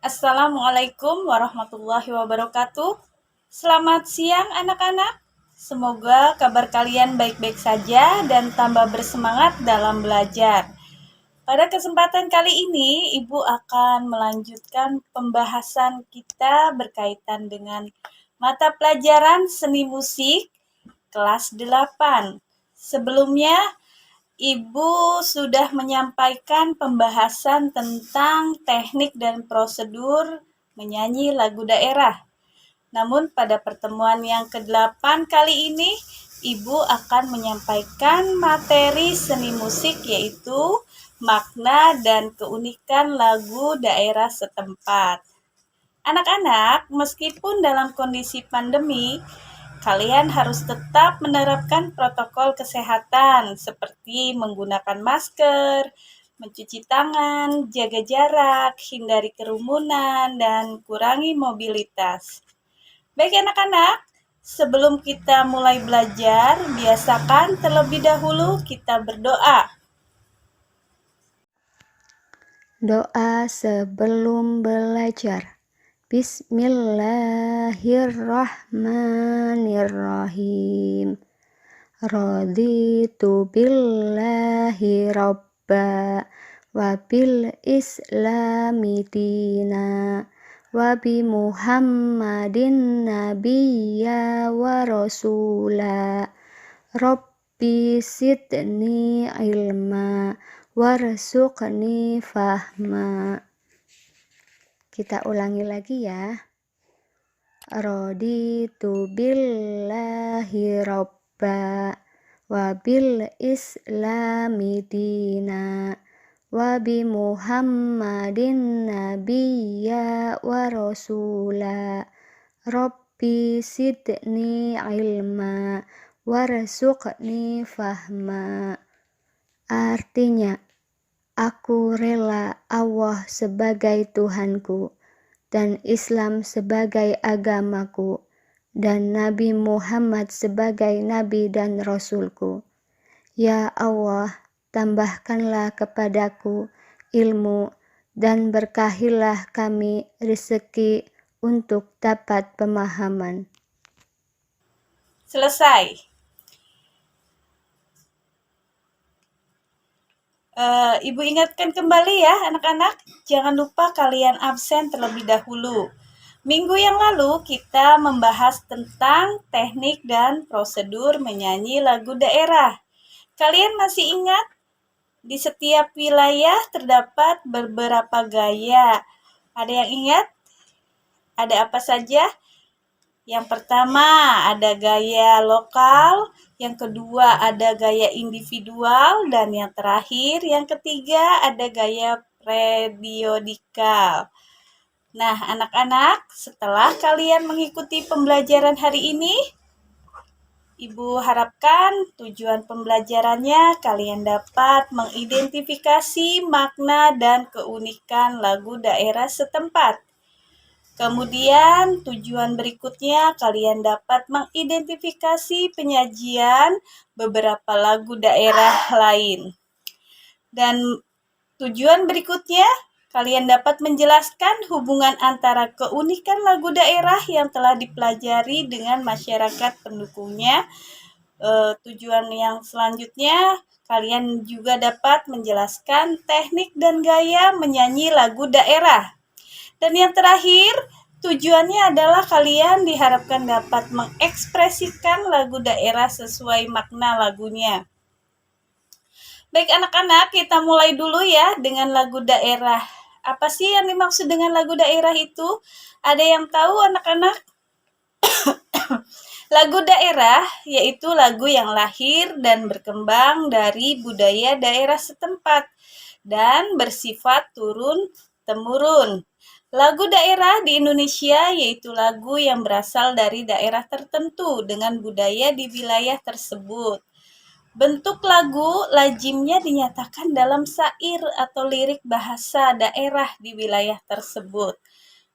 Assalamualaikum warahmatullahi wabarakatuh. Selamat siang anak-anak. Semoga kabar kalian baik-baik saja dan tambah bersemangat dalam belajar. Pada kesempatan kali ini, Ibu akan melanjutkan pembahasan kita berkaitan dengan mata pelajaran seni musik kelas 8. Sebelumnya, Ibu sudah menyampaikan pembahasan tentang teknik dan prosedur menyanyi lagu daerah. Namun pada pertemuan yang ke-8 kali ini, Ibu akan menyampaikan materi seni musik yaitu makna dan keunikan lagu daerah setempat. Anak-anak, meskipun dalam kondisi pandemi, kalian harus tetap menerapkan protokol kesehatan seperti menggunakan masker, mencuci tangan, jaga jarak, hindari kerumunan, dan kurangi mobilitas. Baik anak-anak, sebelum kita mulai belajar, biasakan terlebih dahulu kita berdoa. Doa sebelum belajar. Bismillahirrahmanirrahim. Raditu billahi rabba wa bil islami dina wa bi muhammadin nabiyya wa rasula. Rabbi sidni ilma warzuqni fahma. Kita ulangi lagi ya. Raditu billahi rabba wa bil islami dina wa bi muhammadin nabiyya wa rasula. Rabbi sidni ilma warzuqni fahma. Artinya, aku rela Allah sebagai Tuhanku dan Islam sebagai agamaku dan Nabi Muhammad sebagai Nabi dan Rasulku. Ya Allah, tambahkanlah kepadaku ilmu dan berkahilah kami rezeki untuk dapat pemahaman. Selesai. Ibu ingatkan kembali ya anak-anak, jangan lupa kalian absen terlebih dahulu. Minggu yang lalu kita membahas tentang teknik dan prosedur menyanyi lagu daerah. Kalian masih ingat? Di setiap wilayah terdapat beberapa gaya. Ada yang ingat? Ada apa saja? Yang pertama ada gaya lokal, yang kedua ada gaya individual, dan yang terakhir, yang ketiga ada gaya periodikal. Nah, anak-anak, setelah kalian mengikuti pembelajaran hari ini, Ibu harapkan tujuan pembelajarannya kalian dapat mengidentifikasi makna dan keunikan lagu daerah setempat. Kemudian tujuan berikutnya kalian dapat mengidentifikasi penyajian beberapa lagu daerah lain. Dan tujuan berikutnya kalian dapat menjelaskan hubungan antara keunikan lagu daerah yang telah dipelajari dengan masyarakat pendukungnya. Tujuan yang selanjutnya kalian juga dapat menjelaskan teknik dan gaya menyanyi lagu daerah. Dan yang terakhir, tujuannya adalah kalian diharapkan dapat mengekspresikan lagu daerah sesuai makna lagunya. Baik anak-anak, kita mulai dulu ya dengan lagu daerah. Apa sih yang dimaksud dengan lagu daerah itu? Ada yang tahu anak-anak? Lagu daerah yaitu lagu yang lahir dan berkembang dari budaya daerah setempat dan bersifat turun-temurun. Lagu daerah di Indonesia yaitu lagu yang berasal dari daerah tertentu dengan budaya di wilayah tersebut. Bentuk lagu lazimnya dinyatakan dalam syair atau lirik bahasa daerah di wilayah tersebut.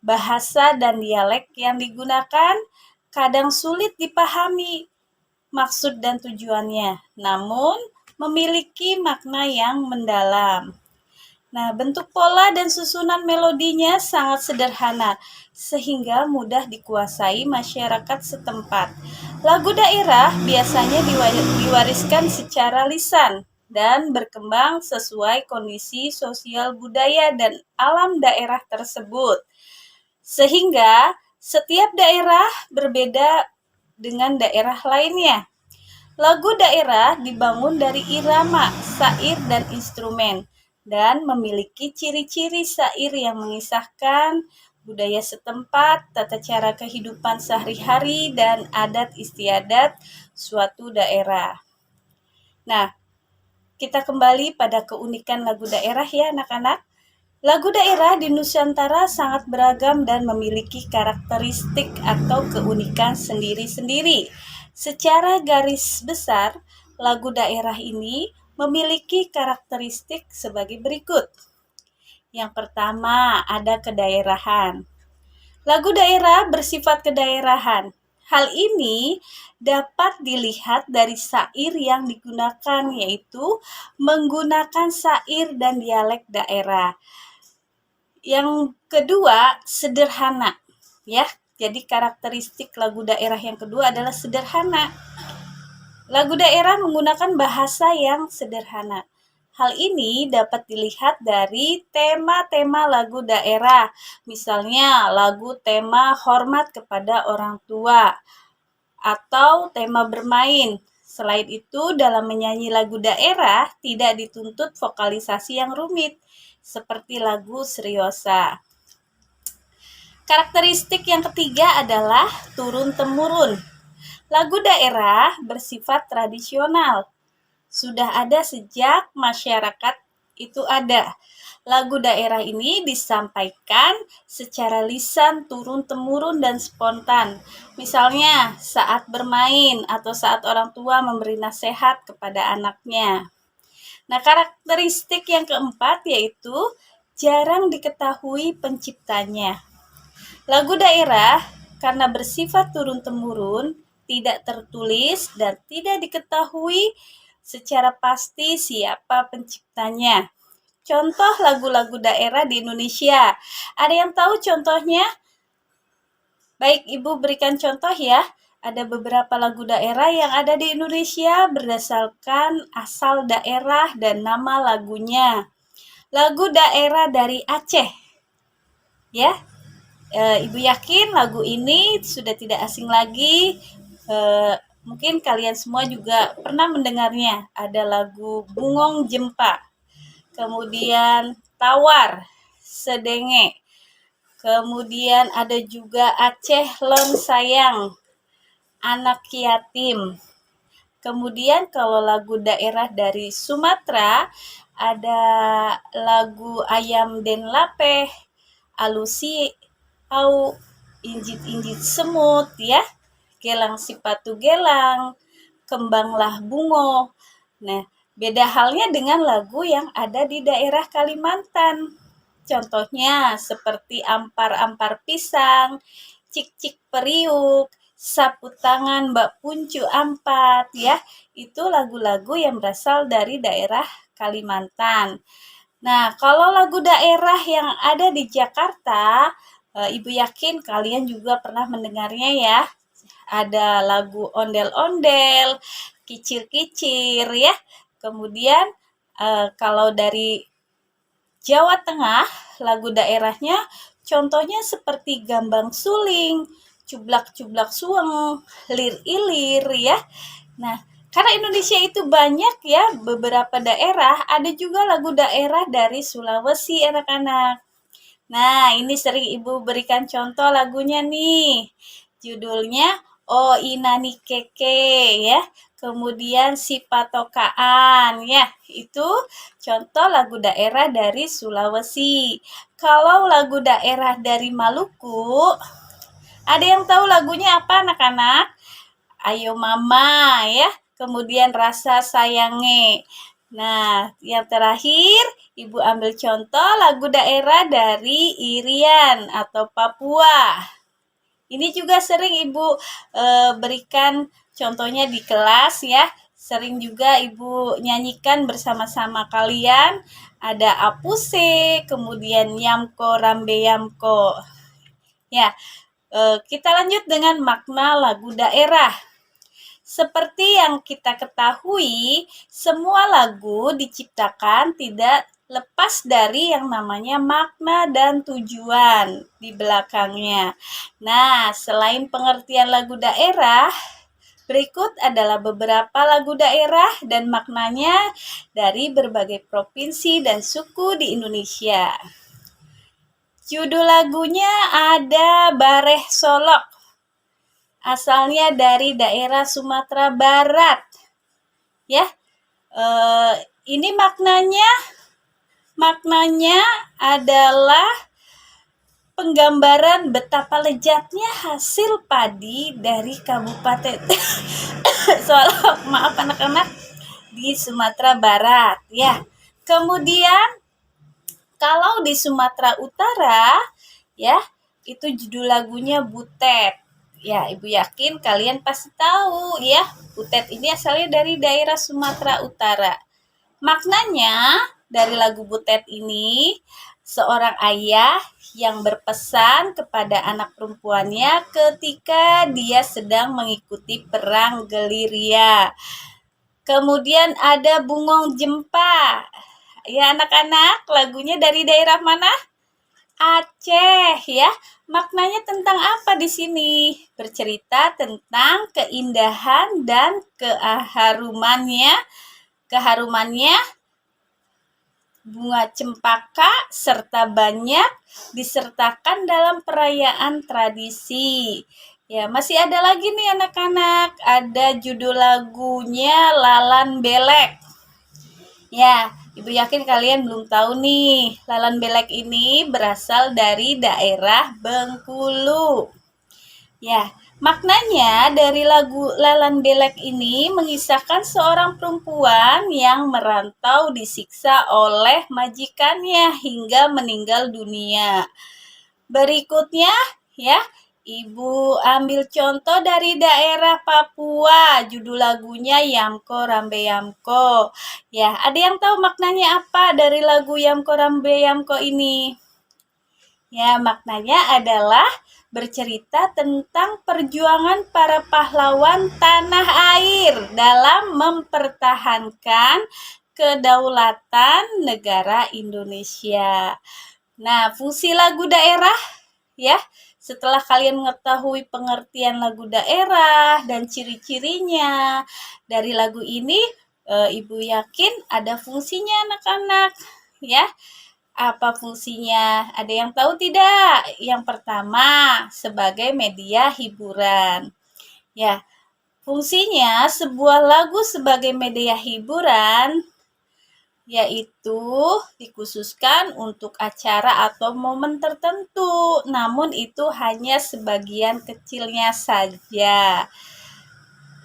Bahasa dan dialek yang digunakan kadang sulit dipahami maksud dan tujuannya, namun memiliki makna yang mendalam. Nah, bentuk pola dan susunan melodinya sangat sederhana, sehingga mudah dikuasai masyarakat setempat. Lagu daerah biasanya diwariskan secara lisan dan berkembang sesuai kondisi sosial budaya dan alam daerah tersebut. Sehingga setiap daerah berbeda dengan daerah lainnya. Lagu daerah dibangun dari irama, syair, dan instrumen, dan memiliki ciri-ciri syair yang mengisahkan budaya setempat, tata cara kehidupan sehari-hari, dan adat istiadat suatu daerah. Nah, kita kembali pada keunikan lagu daerah ya anak-anak. Lagu daerah di Nusantara sangat beragam dan memiliki karakteristik atau keunikan sendiri-sendiri. Secara garis besar, lagu daerah ini memiliki karakteristik sebagai berikut. Yang pertama, ada kedaerahan. Lagu daerah bersifat kedaerahan. Hal ini dapat dilihat dari syair yang digunakan, yaitu menggunakan syair dan dialek daerah. Yang kedua, sederhana, ya. Jadi karakteristik lagu daerah yang kedua adalah sederhana. Lagu daerah menggunakan bahasa yang sederhana. Hal ini dapat dilihat dari tema-tema lagu daerah. Misalnya lagu tema hormat kepada orang tua atau tema bermain. Selain itu, dalam menyanyi lagu daerah tidak dituntut vokalisasi yang rumit seperti lagu seriosa. Karakteristik yang ketiga adalah turun-temurun. Lagu daerah bersifat tradisional. Sudah ada sejak masyarakat itu ada. Lagu daerah ini disampaikan secara lisan, turun-temurun, dan spontan. Misalnya saat bermain atau saat orang tua memberi nasihat kepada anaknya. Nah, karakteristik yang keempat yaitu jarang diketahui penciptanya. Lagu daerah karena bersifat turun-temurun, tidak tertulis dan tidak diketahui secara pasti siapa penciptanya. Contoh lagu-lagu daerah di Indonesia. Ada yang tahu contohnya? Baik, Ibu berikan contoh ya. Ada beberapa lagu daerah yang ada di Indonesia berdasarkan asal daerah dan nama lagunya. Lagu daerah dari Aceh. Ya, Ibu yakin lagu ini sudah tidak asing lagi. Mungkin kalian semua juga pernah mendengarnya. Ada lagu Bungong Jempa, kemudian Tawar, Sedenge, kemudian ada juga Aceh Lon Sayang, Anak Yatim. Kemudian kalau lagu daerah dari Sumatera, ada lagu Ayam Den Lapeh, Alusi Au, Injit-injit semut ya, Gelang Sipatu Gelang, Kembanglah Bungo. Nah, beda halnya dengan lagu yang ada di daerah Kalimantan. Contohnya seperti Ampar-ampar Pisang, Cik-cik Periuk, Sapu Tangan Mbak Puncu Ampat ya. Itu lagu-lagu yang berasal dari daerah Kalimantan. Nah, kalau lagu daerah yang ada di Jakarta, Ibu yakin kalian juga pernah mendengarnya ya. Ada lagu Ondel-ondel, Kicir-kicir ya. Kemudian kalau dari Jawa Tengah, lagu daerahnya contohnya seperti Gambang Suling, Cublak-cublak Suweng, Lir-ilir ya. Nah, karena Indonesia itu banyak ya, beberapa daerah, ada juga lagu daerah dari Sulawesi anak-anak. Nah, ini sering Ibu berikan contoh lagunya nih. Judulnya O Inani Keke ya. Kemudian Si Patokaan ya. Itu contoh lagu daerah dari Sulawesi. Kalau lagu daerah dari Maluku, ada yang tahu lagunya apa anak-anak? Ayo Mama ya. Kemudian Rasa Sayange. Nah, yang terakhir, Ibu ambil contoh lagu daerah dari Irian atau Papua. Ini juga sering Ibu berikan contohnya di kelas ya. Sering juga Ibu nyanyikan bersama-sama kalian ada apuse, kemudian yamko, rambe yamko. Ya, kita lanjut dengan makna lagu daerah. Seperti yang kita ketahui, semua lagu diciptakan tidak lepas dari yang namanya makna dan tujuan di belakangnya. Nah, selain pengertian lagu daerah, berikut adalah beberapa lagu daerah dan maknanya dari berbagai provinsi dan suku di Indonesia. Judul lagunya ada Bareh Solok. Asalnya dari daerah Sumatera Barat. Ya, ini maknanya adalah penggambaran betapa lezatnya hasil padi dari Kabupaten Solok, maaf anak-anak, di Sumatera Barat. Ya, kemudian kalau di Sumatera Utara, ya, itu judul lagunya Butet. Ya, Ibu yakin kalian pasti tahu ya, Butet ini asalnya dari daerah Sumatera Utara. Maknanya dari lagu Butet ini, seorang ayah yang berpesan kepada anak perempuannya ketika dia sedang mengikuti perang gerilya. Kemudian ada Bungong Jempa. Ya anak-anak, lagunya dari daerah mana? Aceh ya. Maknanya tentang apa di sini? Bercerita tentang keindahan dan keharumannya bunga cempaka serta banyak disertakan dalam perayaan tradisi. Ya, masih ada lagi nih anak-anak, ada judul lagunya Lalan Belek. Ya, Ibu yakin kalian belum tahu nih, Lalan Belek ini berasal dari daerah Bengkulu. Ya, maknanya dari lagu Lalan Belek ini mengisahkan seorang perempuan yang merantau disiksa oleh majikannya hingga meninggal dunia. Berikutnya, ya, Ibu ambil contoh dari daerah Papua, judul lagunya Yamko Rambe Yamko. Ya, ada yang tahu maknanya apa dari lagu Yamko Rambe Yamko ini? Ya, maknanya adalah bercerita tentang perjuangan para pahlawan tanah air dalam mempertahankan kedaulatan negara Indonesia. Nah, fungsi lagu daerah ya, setelah kalian mengetahui pengertian lagu daerah dan ciri-cirinya dari lagu ini, Ibu yakin ada fungsinya anak-anak ya. Apa fungsinya? Ada yang tahu tidak? Yang pertama, sebagai media hiburan. Ya, fungsinya sebuah lagu sebagai media hiburan yaitu dikhususkan untuk acara atau momen tertentu, namun itu hanya sebagian kecilnya saja.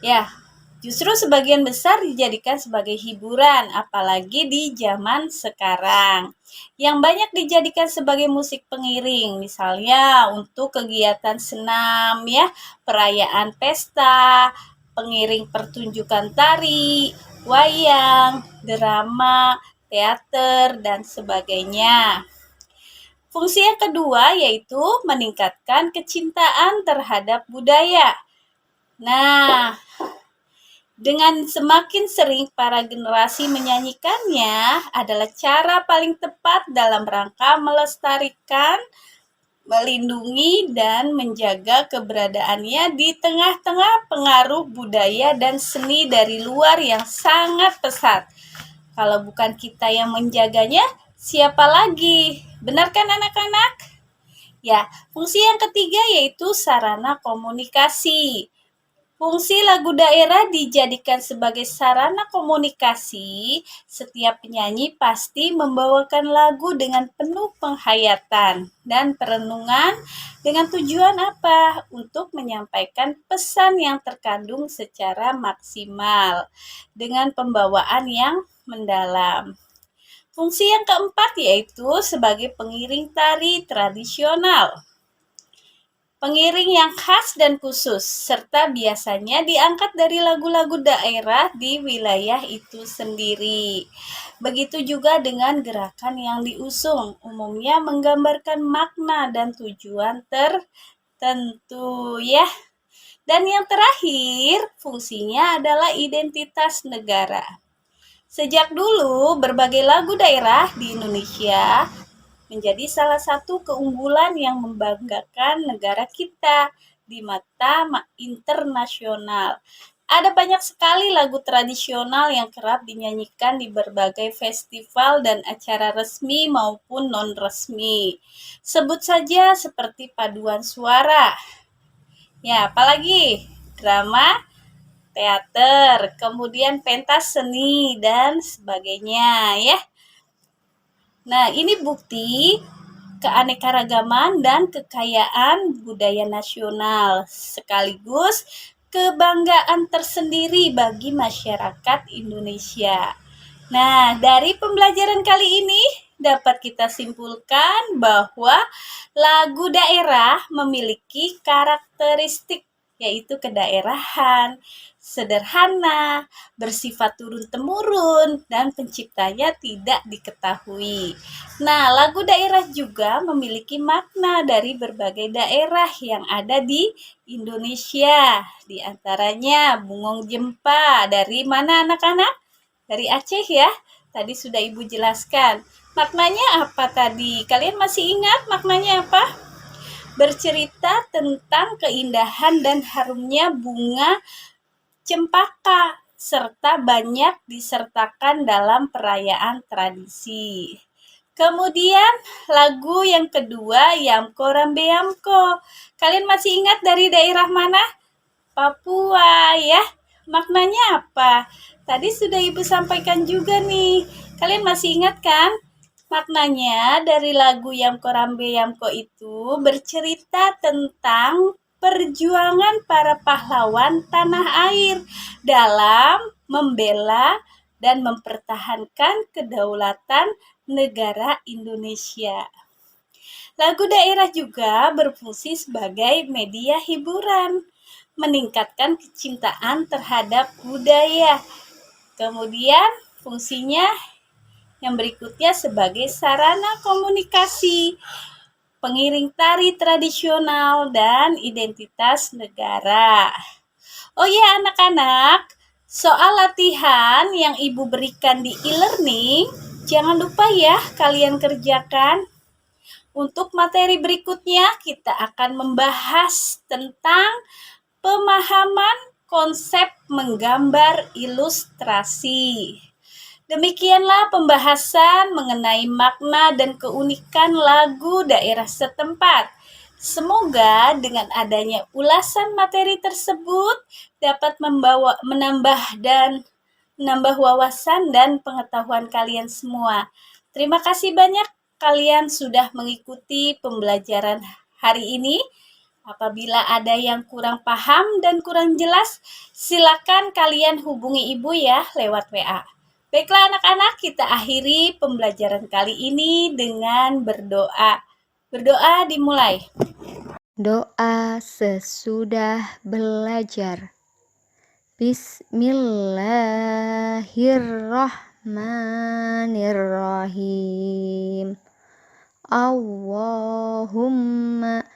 Ya, justru sebagian besar dijadikan sebagai hiburan, apalagi di zaman sekarang. Yang banyak dijadikan sebagai musik pengiring, misalnya untuk kegiatan senam, ya, perayaan pesta, pengiring pertunjukan tari, wayang, drama, teater, dan sebagainya. Fungsi yang kedua yaitu meningkatkan kecintaan terhadap budaya. Nah, dengan semakin sering para generasi menyanyikannya adalah cara paling tepat dalam rangka melestarikan, melindungi, dan menjaga keberadaannya di tengah-tengah pengaruh budaya dan seni dari luar yang sangat pesat. Kalau bukan kita yang menjaganya, siapa lagi? Benar kan anak-anak? Ya, fungsi yang ketiga yaitu sarana komunikasi. Fungsi lagu daerah dijadikan sebagai sarana komunikasi. Setiap penyanyi pasti membawakan lagu dengan penuh penghayatan dan perenungan dengan tujuan apa? Untuk menyampaikan pesan yang terkandung secara maksimal dengan pembawaan yang mendalam. Fungsi yang keempat yaitu sebagai pengiring tari tradisional. pengiring yang khas dan khusus, serta biasanya diangkat dari lagu-lagu daerah di wilayah itu sendiri. Begitu juga dengan gerakan yang diusung, umumnya menggambarkan makna dan tujuan tertentu ya. Dan yang terakhir, fungsinya adalah identitas negara. Sejak dulu, berbagai lagu daerah di Indonesia menjadi salah satu keunggulan yang membanggakan negara kita di mata internasional. Ada banyak sekali lagu tradisional yang kerap dinyanyikan di berbagai festival dan acara resmi maupun non-resmi. Sebut saja seperti paduan suara. Ya, apalagi drama, teater, kemudian pentas seni dan sebagainya ya. Nah, ini bukti keanekaragaman dan kekayaan budaya nasional, sekaligus kebanggaan tersendiri bagi masyarakat Indonesia. Nah, dari pembelajaran kali ini dapat kita simpulkan bahwa lagu daerah memiliki karakteristik yaitu kedaerahan, sederhana, bersifat turun-temurun, dan penciptanya tidak diketahui. Nah, lagu daerah juga memiliki makna dari berbagai daerah yang ada di Indonesia. Di antaranya Bungong Jempa. Dari mana anak-anak? Dari Aceh ya. Tadi sudah Ibu jelaskan. Maknanya apa tadi? Kalian masih ingat maknanya apa? Bercerita tentang keindahan dan harumnya bunga cempaka serta banyak disertakan dalam perayaan tradisi. Kemudian lagu yang kedua, Yamko Rambe Yamko. Kalian masih ingat dari daerah mana? Papua ya. Maknanya apa? Tadi sudah Ibu sampaikan juga nih. Kalian masih ingat kan? Maknanya dari lagu Yamko Rambe Yamko itu bercerita tentang perjuangan para pahlawan tanah air dalam membela dan mempertahankan kedaulatan negara Indonesia. Lagu daerah juga berfungsi sebagai media hiburan, meningkatkan kecintaan terhadap budaya. Kemudian fungsinya yang berikutnya sebagai sarana komunikasi, pengiring tari tradisional, dan identitas negara. Oh ya anak-anak, soal latihan yang Ibu berikan di e-learning, jangan lupa ya kalian kerjakan. Untuk materi berikutnya kita akan membahas tentang pemahaman konsep menggambar ilustrasi. Demikianlah pembahasan mengenai makna dan keunikan lagu daerah setempat. Semoga dengan adanya ulasan materi tersebut dapat menambah wawasan dan pengetahuan kalian semua. Terima kasih banyak kalian sudah mengikuti pembelajaran hari ini. Apabila ada yang kurang paham dan kurang jelas, silakan kalian hubungi Ibu ya lewat WA. Baiklah anak-anak, kita akhiri pembelajaran kali ini dengan berdoa. Berdoa dimulai. Doa sesudah belajar. Bismillahirrahmanirrahim. Allahumma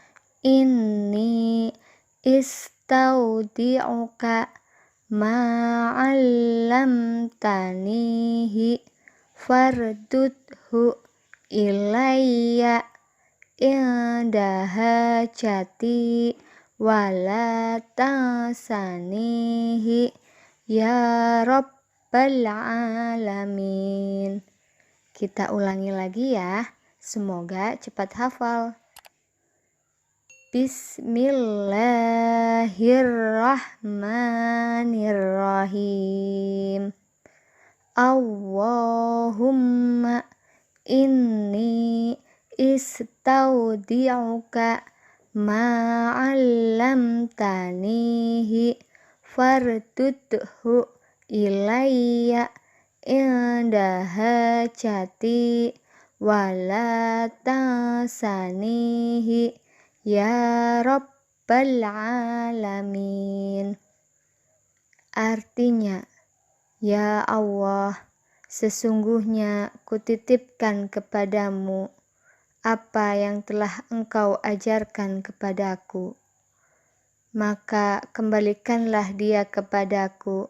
inni istaudi'uka ma'allamtanihi fardudhu ilayya indaha jati wala tansanihi ya rabbal alamin. Kita ulangi lagi ya, semoga cepat hafal. Bismillahirrahmanirrahim. Allahumma inni istaudi'uka ma'allamtanihi fardudhu ilayya indaha jati wala tansanihi ya Rabb rabbal alamin. Artinya, ya Allah, sesungguhnya kutitipkan kepadamu apa yang telah Engkau ajarkan kepadaku. Maka kembalikanlah dia kepadaku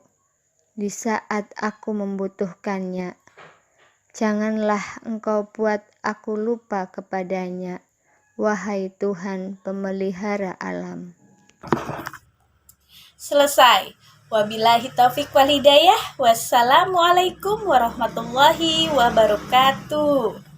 di saat aku membutuhkannya. Janganlah Engkau buat aku lupa kepadanya, wahai Tuhan pemelihara alam. Selesai. Wabillahi taufiq wal hidayah. Wassalamualaikum warahmatullahi wabarakatuh.